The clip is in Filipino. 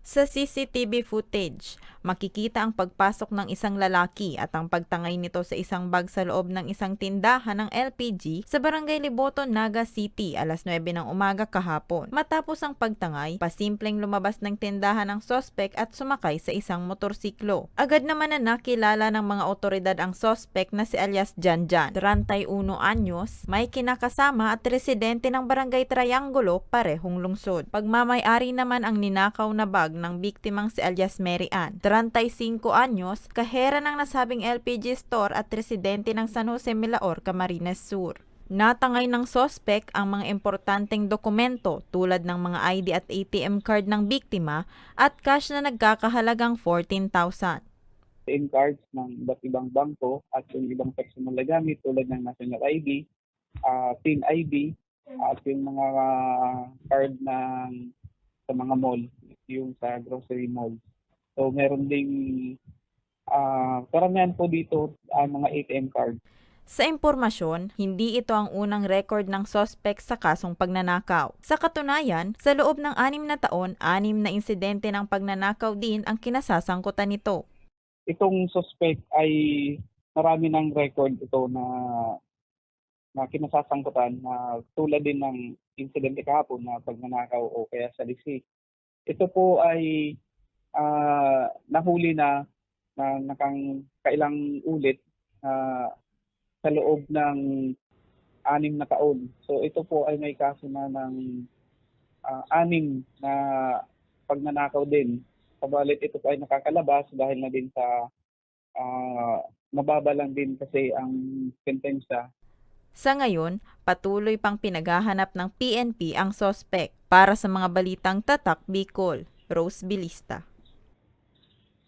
Sa CCTV footage, makikita ang pagpasok ng isang lalaki at ang pagtangay nito sa isang bag sa loob ng isang tindahan ng LPG sa Barangay Liboto, Naga City, alas 9 ng umaga kahapon. Matapos ang pagtangay, pasimpleng lumabas ng tindahan ng sospek at sumakay sa isang motorsiklo. Agad naman na nakilala ng mga otoridad ang sospek na si alias Janjan, 31 anyos, may kinakasama at residente ng Barangay Triangulo, parehong lungsod. Pagmamay-ari naman ang ninakaw na bag ng biktimang si alias Mary Ann, 35 anyos, kahera ng nasabing LPG store at residente ng San Jose Milaor, Camarines Sur. Natangay ng sospek ang mga importanteng dokumento tulad ng mga ID at ATM card ng biktima at cash na nagkakahalagang 14,000. ATM cards ng iba't ibang bangko at yung ibang personal na gamit tulad ng national ID, PIN ID, at yung mga card ng sa mga mall, yung sa grocery mall. So meron ding karamihan po dito mga ATM card. Sa impormasyon, hindi ito ang unang record ng sospek sa kasong pagnanakaw. Sa katunayan, sa loob ng 6 na taon, 6 na insidente ng pagnanakaw din ang kinasasangkutan nito. Itong suspect ay marami ng record ito na kinasasangkutan na tulad din ng insidente kahapon na pagnanakaw o kaya salisi. Ito po ay nahuli na nakailang ulit sa loob ng 6 na taon. So ito po ay may kaso na ng 6 na pagnanakaw din. Kabalit ito po ay nakakalabas dahil na din sa mababa lang din kasi ang sentensya. Sa ngayon, patuloy pang pinaghahanap ng PNP ang sospek. Para sa mga balitang Tatak Bicol, Rose Bilista.